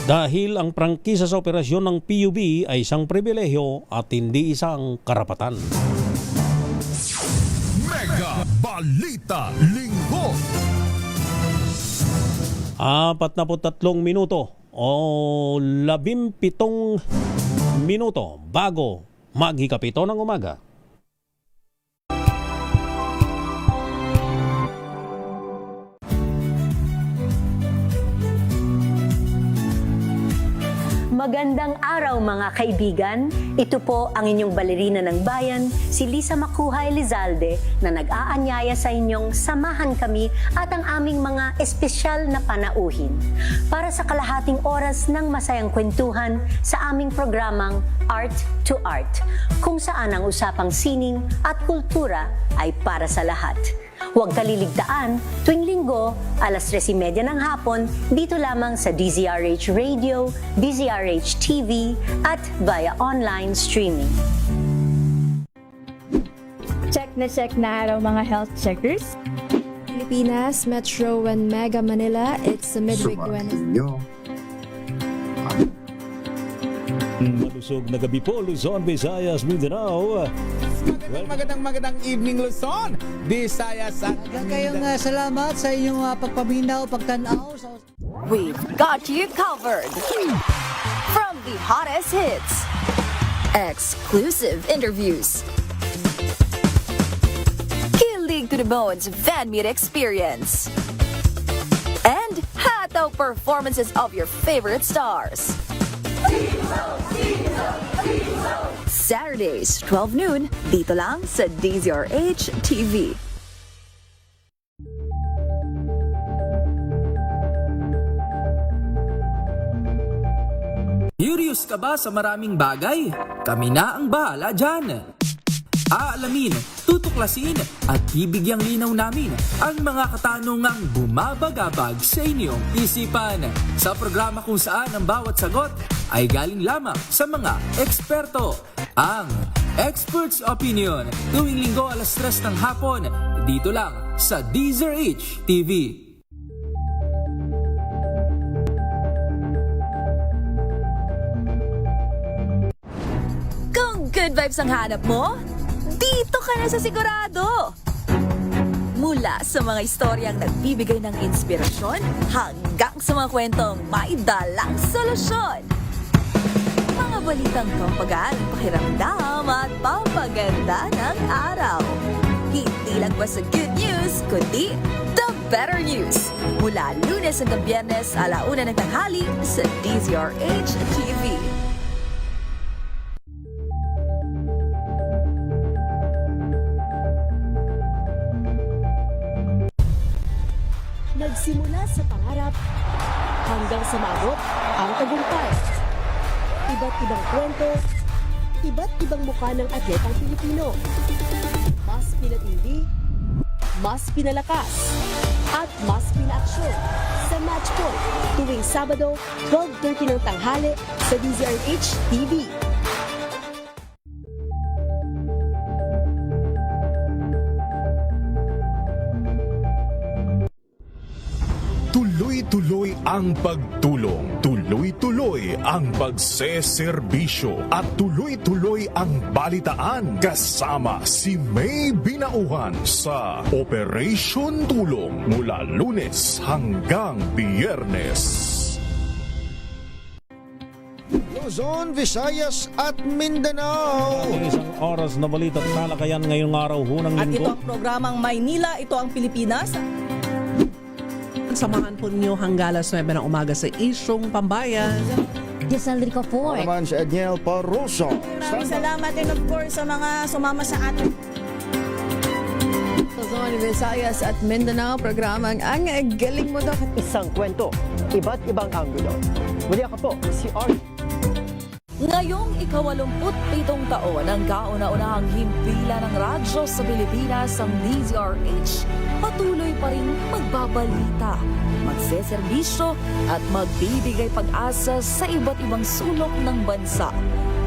Dahil ang prangkisa sa operasyon ng PUB ay isang pribilehyo at hindi isang karapatan. Mega Balita Linggo. 43 minuto o 17 minuto bago maghikapito ng umaga. Magandang araw mga kaibigan. Ito po ang inyong balerina ng bayan, si Lisa Macuha Elizalde, na nag-aanyaya sa inyong samahan kami at ang aming mga espesyal na panauhin para sa kalahating oras ng masayang kwentuhan sa aming programang Art to Art, kung saan ang usapang sining at kultura ay para sa lahat. Huwag kaliligtaan, tuwing linggo, alas 3:30 ng hapon, dito lamang sa DZRH Radio, DZRH TV, at via online streaming. Check na araw mga health checkers. Pilipinas, Metro and Mega Manila, it's a midweek Wednesday. Malusog na gabi po, Luzon, Visayas, Mindanao. Magandang evening, Luzon, Visayas at Kayong salamat sa inyong pagpaminaw, pagtanaw. We've got you covered. From the hottest hits, exclusive interviews, kilig to the bones fan meet experience, and hataw performances of your favorite stars. Saturdays, 12 noon, dito lang sa DZRH TV. Curious ka ba sa maraming bagay? Kami na ang bahala dyan. Aalamin, tutuklasin at bibigyang linaw namin ang mga katanungang bumabagabag sa inyong isipan. Sa programa kung saan ang bawat sagot ay galing lamang sa mga eksperto. Ang Expert's Opinion, tuwing linggo alas 3 ng hapon, dito lang sa DZRH TV. Kung good vibes ang hanap mo, dito ka na sa sigurado! Mula sa mga istoryang nagbibigay ng inspirasyon hanggang sa mga kwentong may dalang solusyon. Mga balitang pampagaan, pakiramdam at pampaganda ng araw. Hindi lang ba sa good news, kundi the better news. Mula Lunes hanggang Biyernes, 1:00 ng tanghali sa DZRH TV. Nagsimula sa pangarap hanggang sa maabot ang tagumpay. Iba't ibang kwento, iba't ibang mukha ng atletang Pilipino. Mas pinatindi, mas pinalakas, at mas pinaaksyon sa Match Point tuwing Sabado, 12:30 ng tanghali sa DZRH TV. Tuloy-tuloy ang pagtulong, tuloy-tuloy ang pagseserbisyo, at tuloy-tuloy ang balitaan kasama si May Binauhan sa Operation Tulong mula Lunes hanggang Biyernes. Luzon, Visayas at Mindanao. Isang oras na balita at talakayan ngayong araw ng linggo. At ito ang programang Maynila, ito ang Pilipinas. Samahan po ninyo hanggang alas 9 ng umaga sa Isyong Pambayan. Giselle Rico Ako naman si Edniel Parroso. Maraming salamat and of course sa mga sumama sa atin. Luzon, Visayas at Mindanao, programang Ang Galing Mo Daw. Isang kwento, iba't ibang anggulo. Muli ako po, si Art. Ngayong ika-87 taon ang kauna-unahang himpilan ng radyo sa Pilipinas, ang DZRH, patuloy pa rin magbabalita, magseserbisyo at magbibigay pag-asa sa iba't ibang sulok ng bansa.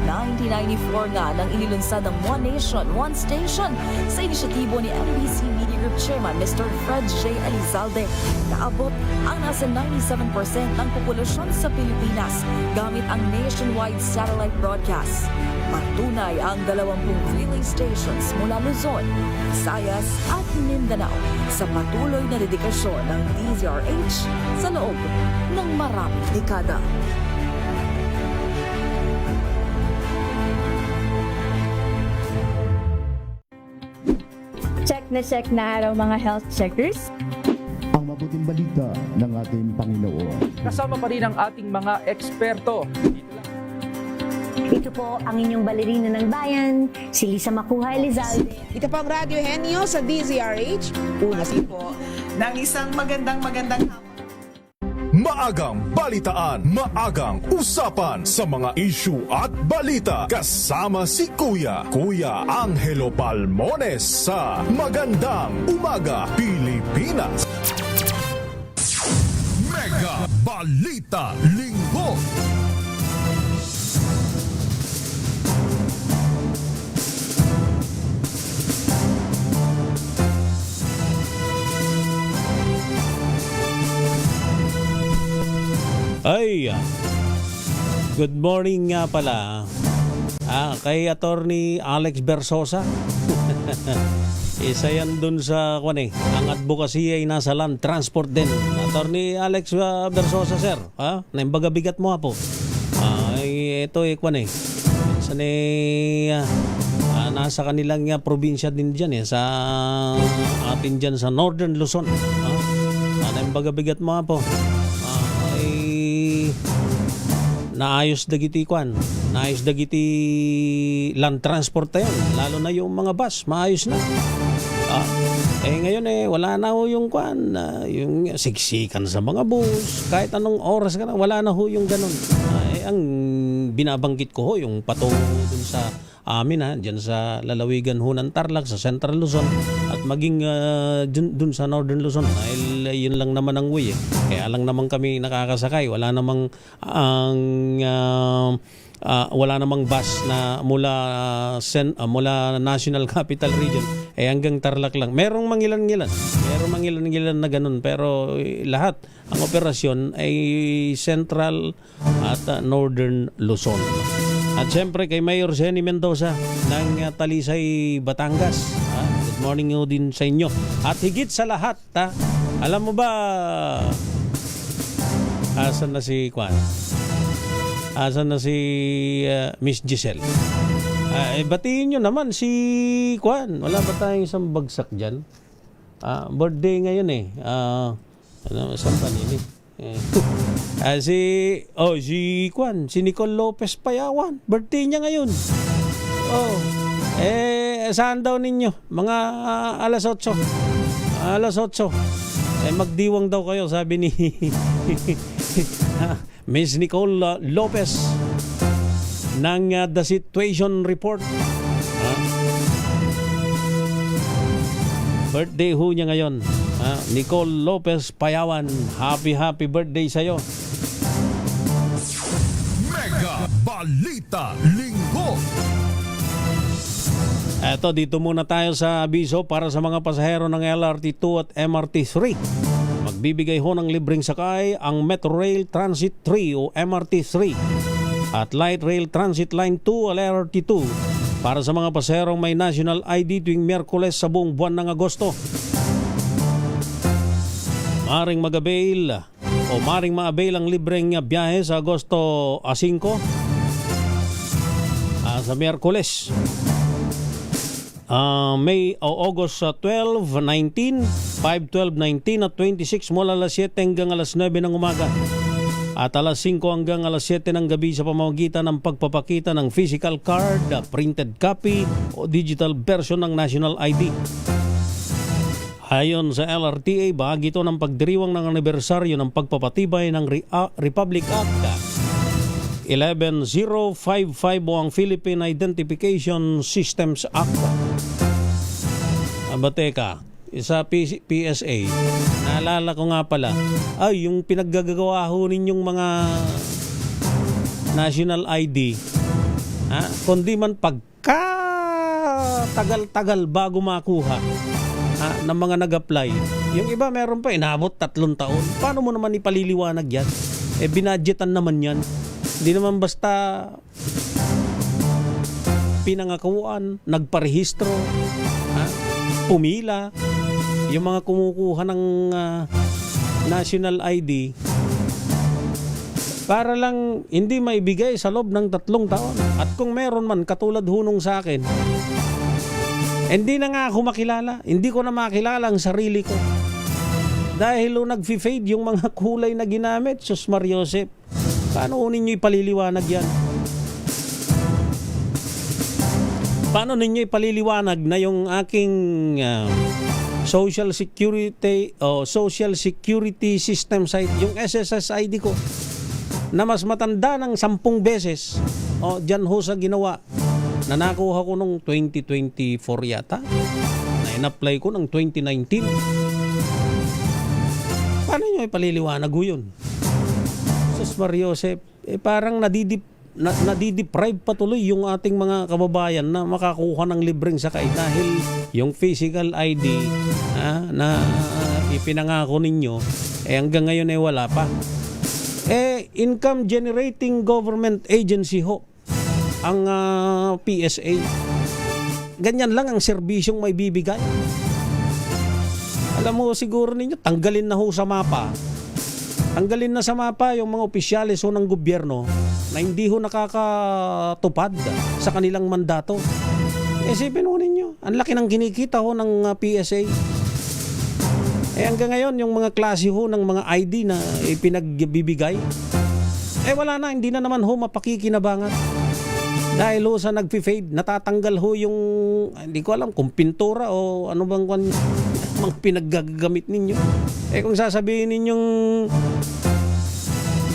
1994 nga nang inilunsad ang One Nation, One Station sa inisyatibo ni NBC Media Group Chairman Mr. Fred J. Elizalde. Naabot ang nasa 97% ng populasyon sa Pilipinas gamit ang nationwide satellite broadcast. Patunay ang 20 relay stations mula Luzon, Visayas at Mindanao sa patuloy na dedikasyon ng DZRH sa loob ng maraming dekada. Check na araw mga health checkers. Ang mabuting balita ng ating Panginoon. Kasama pa rin ang ating mga eksperto. Dito lang Ito po ang inyong balerina ng bayan, si Lisa Makuha Elizalde. Ito po ang Radyo Henyo sa DZRH. Una po ng isang magandang Maagang balitaan, maagang usapan sa mga issue at balita. Kasama si Kuya Angelo Palmones sa Magandang Umaga Pilipinas. Mega Balita Linggo. Ay, good morning nga pala kay Attorney Alex Bersosa. Isa yan dun sa ang advocacy ay nasa land transport din. Attorney Alex Bersosa, sir. Naimbaga bigat mo po. Ito minsan nasa kanilang probinsya din dyan sa atin dyan sa Northern Luzon. Naimbaga bigat mo po. Naayos dagiti land transport tayo, lalo na yung mga bus, maayos na. Ngayon wala na ho yung yung siksikan sa mga bus, kahit anong oras ka na, wala na ho yung ganun. Ang binabanggit ko ho, yung patungo dun sa amin dyan sa lalawigan ho ng Tarlac, sa Central Luzon, at maging dun sa Northern Luzon, dahil yun lang naman ang way kaya lang naman kami nakakasakay, wala namang wala namang bus na mula National Capital Region hanggang Tarlac lang. Merong mangilan-ngilan na ganun, pero lahat ang operasyon ay Central at Northern Luzon. At siyempre kay Mayor Jenny Mendoza ng Talisay, Batangas. Good morning din sa inyo. At higit sa lahat, alam mo ba, asan na si Miss Giselle? Batiin nyo naman si wala ba tayong isang bagsak dyan? Birthday ngayon saan pa nini? Si Nicole Lopez Payawan, birthday niya ngayon. Saan daw ninyo? Mga alas 8. Magdiwang daw kayo, sabi ni Miss Nicole Lopez ng The Situation Report. Birthday ho niya ngayon. Nicole Lopez Payawan, happy birthday sa'yo. Mega Balita Linggo. Eto, dito muna tayo sa abiso para sa mga pasahero ng LRT2 at MRT3. Magbibigay ho ng libreng sakay ang Metro Rail Transit 3 o MRT3 at Light Rail Transit Line 2 o LRT2 para sa mga pasaherong may national ID tuwing Miyerkules sa buong buwan ng Agosto. Maring mag-avail o maring ma-avail ang libreng biyahe sa Agosto 5 sa Miyerkules. August 12, 19, 5, 12, 19 at 26 mula alas 7 hanggang alas 9 ng umaga at alas 5 hanggang alas 7 ng gabi sa pamamagitan ng pagpapakita ng physical card, printed copy o digital version ng national ID. Ayon sa LRTA, bahagi ito ng pagdiriwang ng anibersaryo ng pagpapatibay ng Republic Act 11055 o ang Philippine Identification Systems Act. Teka, sa PSA, naalala ko nga pala, yung pinaggagawa ho ninyong mga national ID, kundi man tagal-tagal bago makuha ng mga nag-apply. Yung iba meron pa, inabot 3 taon. Paano mo naman ipaliliwanag yan? Binadgetan naman yan. Hindi naman basta pinangakuan, nagparehistro, pumila. Yung mga kumukuha ng national ID para lang hindi maibigay sa loob ng 3 taon. At kung meron man, katulad hunong sa akin, hindi na nga ako makilala. Hindi ko na makilala ang sarili ko. Dahil nag-fade yung mga kulay na ginamit. Sus Mariosep, paano ninyo ipaliliwanag yan? Paano ninyo ipaliliwanag na yung aking social security system site, yung SSSID ko, na mas matanda ng 10 beses, dyan ho sa ginawa, na nakuha ko nung 2024 yata, na in-apply ko ng 2019. Paano nyo ipaliliwanag ho yun? Sus Mariosep, parang nadideprive patuloy yung ating mga kababayan na makakuha ng libreng sakay dahil yung physical ID na ipinangako ninyo, hanggang ngayon wala pa. Income Generating Government Agency ho ang PSA. Ganyan lang ang serbisyong may bibigay. Alam mo siguro ninyo, tanggalin na ho sa mapa. Tanggalin na sa mapa yung mga opisyalis ho ng gobyerno na hindi ho nakakatupad sa kanilang mandato. Isipin ho ninyo, ang laki ng kinikita ho ng PSA. Hanggang ngayon, yung mga klase ho ng mga ID na ipinagbibigay, wala na, hindi na naman ho mapakikinabangan. Dahil ho sa nag-fade, natatanggal ho yung, hindi ko alam kung pintura o ano bang mga pinaggagamit ninyo. Kung sasabihin ninyong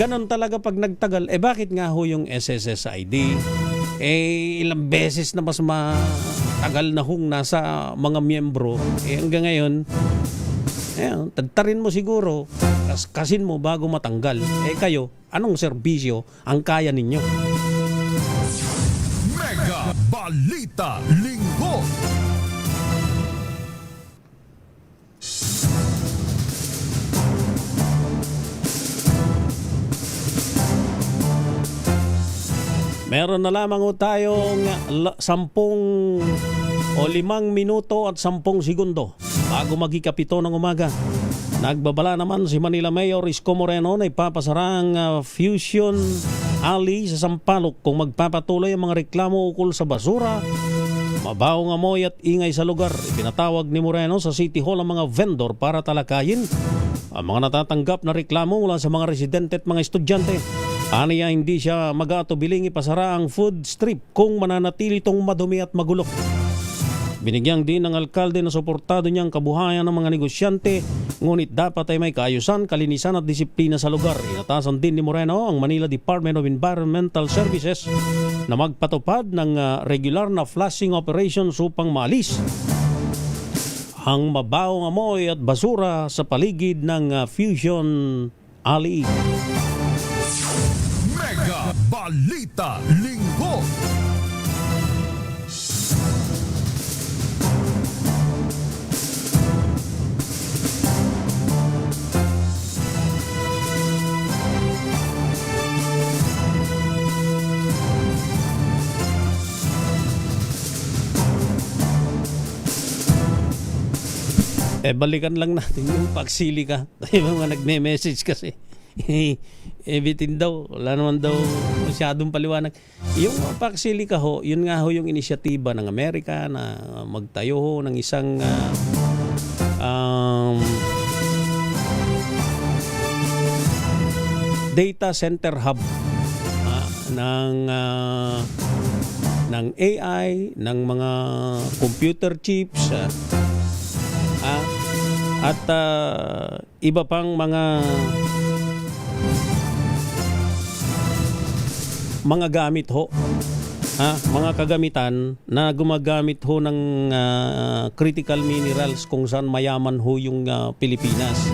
ganon talaga pag nagtagal, bakit nga ho yung SSSID? Ilang beses na mas matagal na hong nasa mga miyembro. Hanggang ngayon, tagtarin mo siguro, kasin mo bago matanggal. Kayo, anong serbisyo ang kaya ninyo? Mega Balita Linggo. Meron na lamang ho tayong 5 minuto at 10 segundo bago magikapito ng umaga. Nagbabala naman si Manila Mayor Isko Moreno na ipapasara ang Fusion Alley sa Sampaloc kung magpapatuloy ang mga reklamo ukol sa basura, mabawong amoy at ingay sa lugar. Ipinatawag ni Moreno sa City Hall ang mga vendor para talakayin ang mga natatanggap na reklamo mula sa mga residente at mga estudyante. Aniya hindi siya mag-aatubiling ipasara ang food strip kung mananatili itong madumi at magulo. Binigyang din ng alkalde na suportado niyang kabuhayan ng mga negosyante, ngunit dapat ay may kaayusan, kalinisan at disiplina sa lugar. Inatasan din ni Moreno ang Manila Department of Environmental Services na magpatupad ng regular na flushing operations upang maalis ang mabawong amoy at basura sa paligid ng Fusion Alley. Mega Balita Linggo. Balikan lang natin yung pagsilika. Yung mga nagme-message kasi. Bitin daw. Wala naman daw masyadong paliwanag. Yung pagsilika ho, yun nga ho yung inisyatiba ng Amerika na magtayo ho ng isang data center hub ng AI, ng mga computer chips, at iba pang mga gamit ho, mga kagamitan na gumagamit ho ng critical minerals kung saan mayaman ho yung Pilipinas.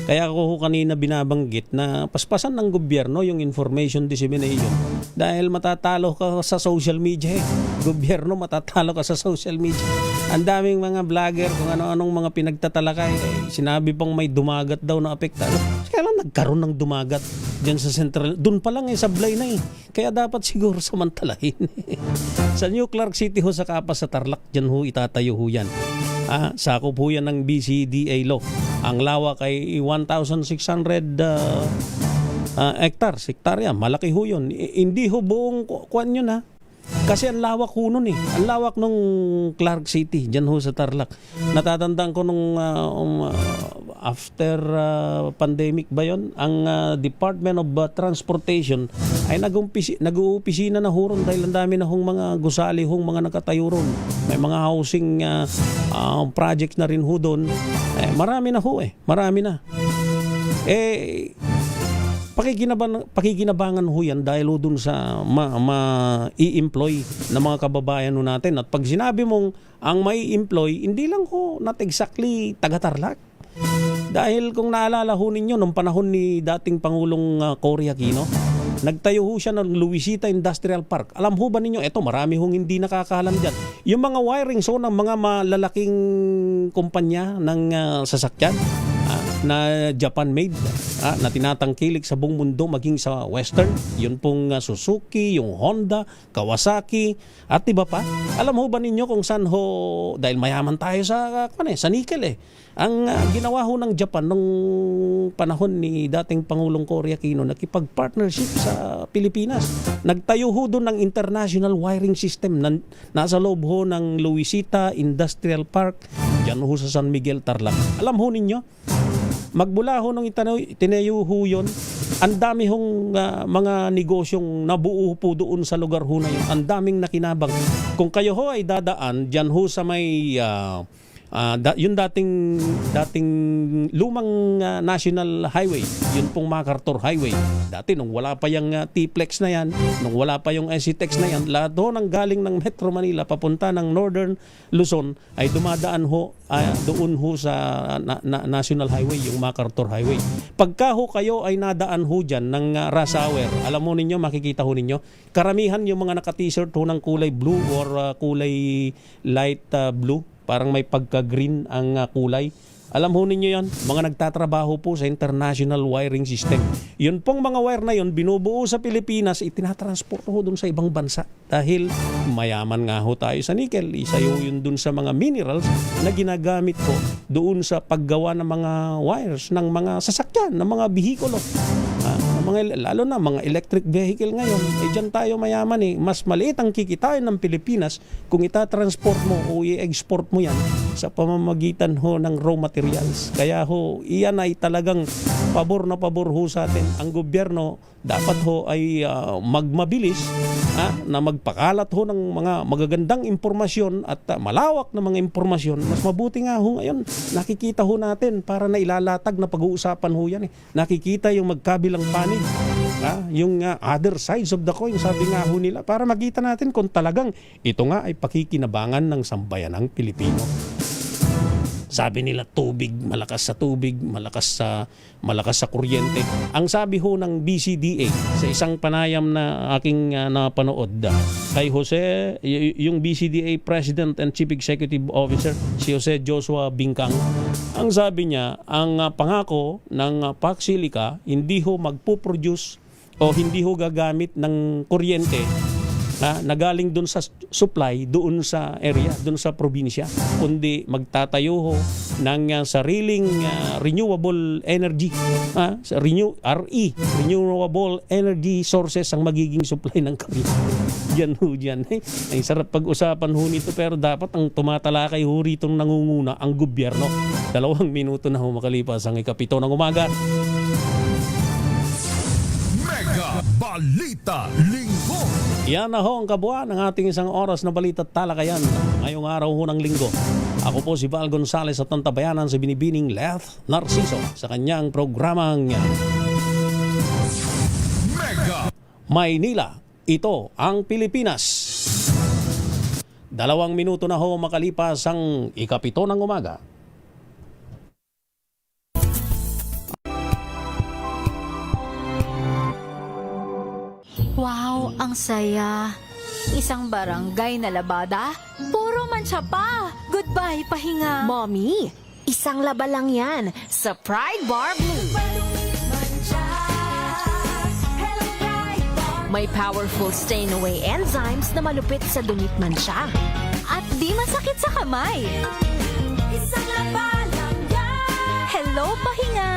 Kaya ako ho kanina binabanggit na paspasan ng gobyerno yung information dissemination dahil matatalo ka sa social media. Gobyerno, matatalo ka sa social media. Ang daming mga vlogger kung ano-anong mga pinagtatalakay. Sinabi pang may dumagat daw na apektado. Kailan nagkaroon ng dumagat dyan sa Central? Doon pa lang sablay na Kaya dapat siguro samantalahin. Sa New Clark City ho sa Kapas sa Tarlac, dyan ho itatayo ho yan. Sakop ho yan ng BCDA law. Ang lawak ay 1,600 hektarya. Malaki ho yun. Hindi ho buong kuwan yun Kasi ang lawak ho nun Ang lawak nung Clark City, dyan ho sa Tarlac. Natatandaan ko nung after pandemic ba yon, ang Department of Transportation ay nag-uupisina na huron dahil ang dami na hong mga gusali hong mga nakatayo ron. May mga housing projects na rin ho doon. Marami na ho marami na. Pakikinabangan ho yan dahil ho dun sa i-employ na mga kababayan ho natin. At pag sinabi mong ang may employ, hindi lang ho not exactly taga-Tarlac. Dahil kung naalala ho ninyo, nung panahon ni dating Pangulong Cory Aquino, nagtayo ho siya ng Luisita Industrial Park. Alam ho ba ninyo, eto marami hong hindi nakakaalam dyan. Yung mga wiring so ng mga malalaking kumpanya ng sasakyan, na Japan-made, na tinatangkilik sa buong mundo maging sa Western. Yun pong Suzuki, yung Honda, Kawasaki, at iba pa. Alam ho ba ninyo kung saan ho, dahil mayaman tayo sa nickel Ang ginawa ho ng Japan nung panahon ni dating Pangulong Cory Aquino, nakipag-partnership sa Pilipinas. Nagtayo ho doon ng international wiring system na nasa loob ho ng Luisita Industrial Park, dyan ho sa San Miguel, Tarlac. Alam ho ninyo, magmula ho nung itinayo ho yun, ang dami hong mga negosyong nabuo po doon sa lugar ho na yun. Ang daming nakinabang. Kung kayo ho ay dadaan, dyan ho sa may yung dating lumang National Highway, yun pong MacArthur Highway. Dati nung wala pa yung T-Plex na yan, nung wala pa yung SCTEX na yan, lahat ho nang galing ng Metro Manila papunta ng Northern Luzon ay dumadaan ho doon ho sa National Highway, yung MacArthur Highway. Pagka ho kayo ay nadaan ho dyan ng rush hour, alam mo ninyo, makikita ho ninyo, karamihan yung mga naka-t-shirt ho ng kulay blue or kulay light blue, parang may pagka-green ang kulay. Alam ho ninyo yan, mga nagtatrabaho po sa international wiring system. Yun pong mga wire na yun, binubuo sa Pilipinas, itinatransport ho dun sa ibang bansa. Dahil mayaman nga ho tayo sa nickel. Isa yun dun sa mga minerals na ginagamit po doon sa paggawa ng mga wires ng mga sasakyan, ng mga bihikulo. Lalo na mga electric vehicle ngayon, dyan tayo mayaman Mas maliit ang kikitain ng Pilipinas kung itatransport mo o i-export mo yan sa pamamagitan ho ng raw materials. Kaya ho, iyan ay talagang pabor na pabor ho sa atin. Ang gobyerno dapat ho ay magmabilis na magpakalat ho ng mga magagandang impormasyon at malawak na mga impormasyon. Mas mabuti nga ho ngayon, nakikita ho natin para na ilalatag na pag-uusapan ho yan Nakikita yung magkabilang panig. Yung other sides of the coin, sabi nga ho nila, para makita natin kung talagang ito nga ay pakikinabangan ng sambayanang Pilipino. Sabi nila tubig, malakas sa kuryente. Ang sabi ho ng BCDA sa isang panayam na aking napanood kay Jose, yung BCDA President and Chief Executive Officer, si Jose Joshua Bingkang, ang sabi niya, ang pangako ng PAC Silica, hindi ho magpo-produce o hindi ho gagamit ng kuryente na galing doon sa supply doon sa area, doon sa probinsya, kundi magtatayo ho ng sariling renewable energy, renewable energy sources ang magiging supply ng kuryente. Yan ho dyan. Ay sarap pag-usapan ho nito, pero dapat ang tumatalakay ho rito nangunguna ang gobyerno. 2 minuto na ho makalipas ang 7 ng umaga. Mega Balita Linggo. Yan na ho ang kabuuan ng ating isang oras na balita at talakayan ngayong araw ho ng linggo. Ako po si Val Gonzales at ang tabayanan sa binibining Leth Narciso sa kanyang programang Mega Maynila. Ito ang Pilipinas. 2 minuto na ho makalipas ang 7 ng umaga. Wow, ang saya. Isang barangay na labada, puro mancha pa. Goodbye, pahinga. Mommy, isang laba lang yan sa Pride Bar Blue. May powerful stain-away enzymes na malupit sa dunit mancha. At di masakit sa kamay. Isang laba lang yan. Hello, pahinga.